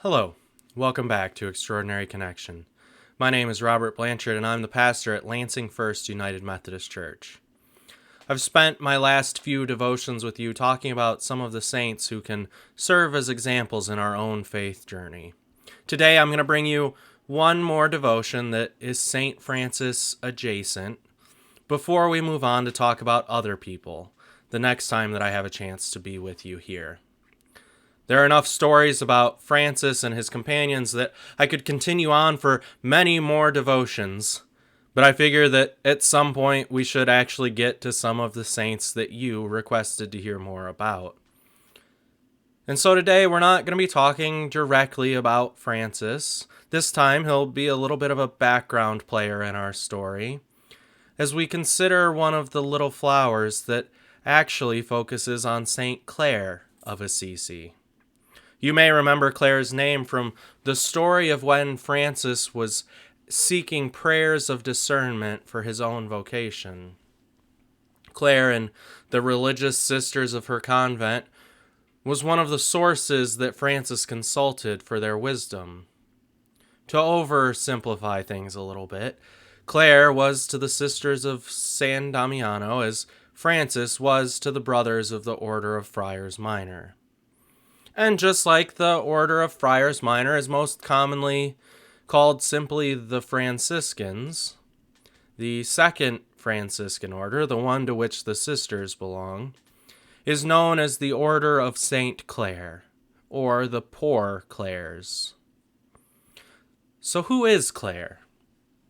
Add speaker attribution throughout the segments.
Speaker 1: Hello, welcome back to Extraordinary Connection. My name is Robert Blanchard and I'm the pastor at Lansing First United Methodist Church. I've spent my last few devotions with you talking about some of the saints who can serve as examples in our own faith journey. Today I'm going to bring you one more devotion that is St. Francis adjacent before we move on to talk about other people the next time that I have a chance to be with you here. There are enough stories about Francis and his companions that I could continue on for many more devotions, but I figure that at some point we should actually get to some of the saints that you requested to hear more about. And so today we're not going to be talking directly about Francis. This time he'll be a little bit of a background player in our story, as we consider one of the little flowers that actually focuses on St. Clare of Assisi. You may remember Clare's name from the story of when Francis was seeking prayers of discernment for his own vocation. Clare and the religious sisters of her convent was one of the sources that Francis consulted for their wisdom. To oversimplify things a little bit, Clare was to the sisters of San Damiano as Francis was to the brothers of the Order of Friars Minor. And just like the Order of Friars Minor is most commonly called simply the Franciscans, the second Franciscan order, the one to which the sisters belong, is known as the Order of St. Clare, or the Poor Clares. So who is Clare?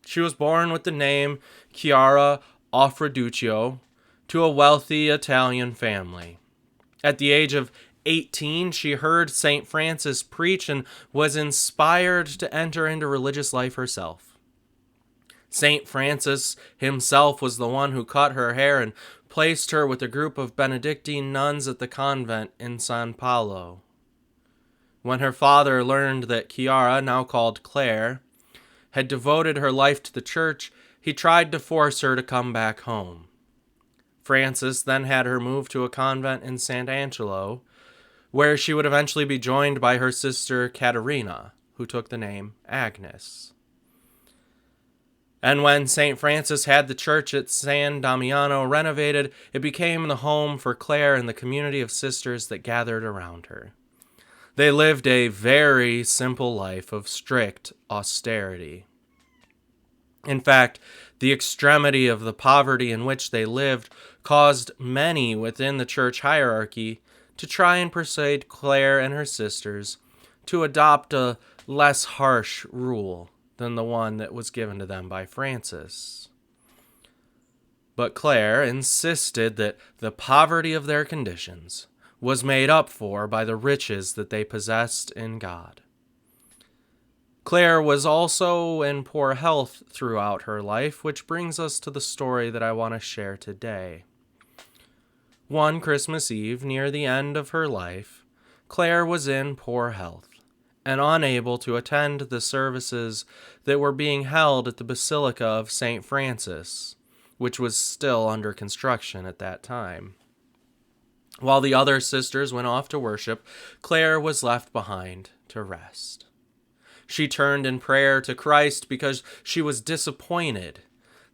Speaker 1: She was born with the name Chiara Offreduccio to a wealthy Italian family. At the age of 18, she heard St. Francis preach and was inspired to enter into religious life herself. St. Francis himself was the one who cut her hair and placed her with a group of Benedictine nuns at the convent in San Paolo. When her father learned that Chiara, now called Clare, had devoted her life to the church, he tried to force her to come back home. Francis then had her move to a convent in Sant'Angelo, where she would eventually be joined by her sister Caterina, who took the name Agnes. And when St. Francis had the church at San Damiano renovated, it became the home for Clare and the community of sisters that gathered around her. They lived a very simple life of strict austerity. In fact, the extremity of the poverty in which they lived caused many within the church hierarchy to try and persuade Clare and her sisters to adopt a less harsh rule than the one that was given to them by Francis. But Clare insisted that the poverty of their conditions was made up for by the riches that they possessed in God. Clare was also in poor health throughout her life, which brings us to the story that I want to share today. One Christmas Eve, near the end of her life, Clare was in poor health and unable to attend the services that were being held at the Basilica of St. Francis, which was still under construction at that time. While the other sisters went off to worship, Clare was left behind to rest. She turned in prayer to Christ because she was disappointed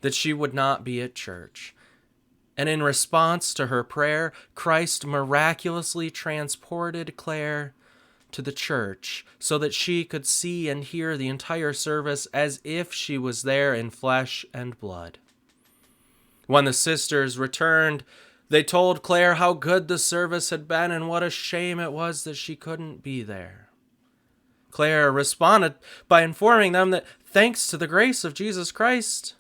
Speaker 1: that she would not be at church. And in response to her prayer, Christ miraculously transported Clare to the church so that she could see and hear the entire service as if she was there in flesh and blood. When the sisters returned, they told Clare how good the service had been and what a shame it was that she couldn't be there. Clare responded by informing them that thanks to the grace of Jesus Christ,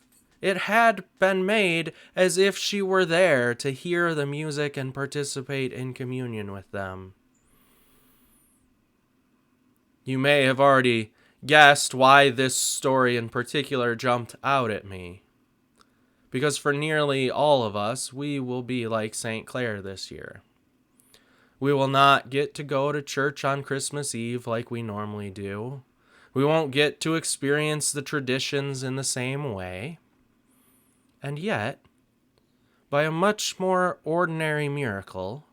Speaker 1: it had been made as if she were there to hear the music and participate in communion with them. You may have already guessed why this story in particular jumped out at me. Because for nearly all of us, we will be like St. Clare this year. We will not get to go to church on Christmas Eve like we normally do. We won't get to experience the traditions in the same way. And yet, by a much more ordinary miracle,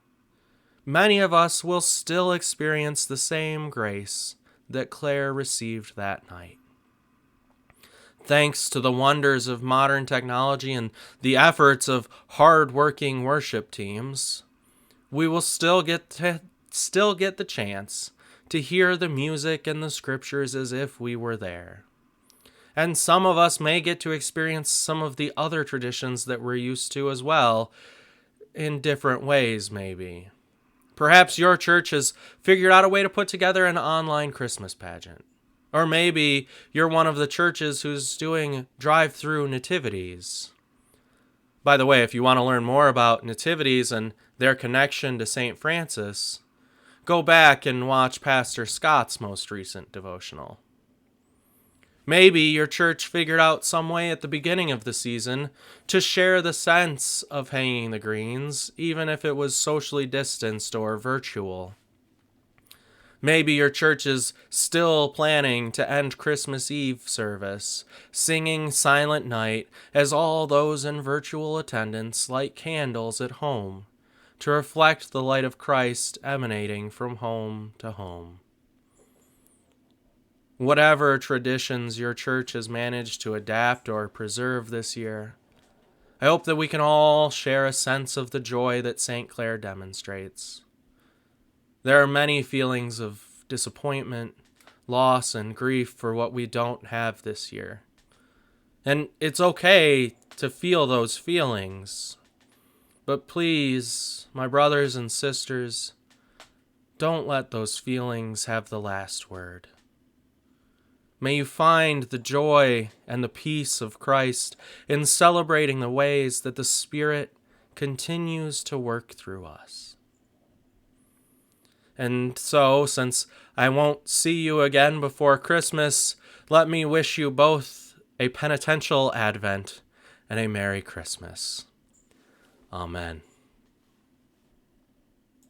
Speaker 1: many of us will still experience the same grace that Clare received that night. Thanks to the wonders of modern technology and the efforts of hard-working worship teams, we will still get the chance to hear the music and the scriptures as if we were there. And some of us may get to experience some of the other traditions that we're used to as well, in different ways maybe. Perhaps your church has figured out a way to put together an online Christmas pageant. Or maybe you're one of the churches who's doing drive-through nativities. By the way, if you want to learn more about nativities and their connection to St. Francis, go back and watch Pastor Scott's most recent devotional. Maybe your church figured out some way at the beginning of the season to share the sense of hanging the greens, even if it was socially distanced or virtual. Maybe your church is still planning to end Christmas Eve service, singing Silent Night as all those in virtual attendance light candles at home to reflect the light of Christ emanating from home to home. Whatever traditions your church has managed to adapt or preserve this year, I hope that we can all share a sense of the joy that St. Clare demonstrates. There are many feelings of disappointment, loss, and grief for what we don't have this year. And it's okay to feel those feelings. But please, my brothers and sisters, don't let those feelings have the last word. May you find the joy and the peace of Christ in celebrating the ways that the Spirit continues to work through us. And so, since I won't see you again before Christmas, let me wish you both a penitential Advent and a Merry Christmas. Amen.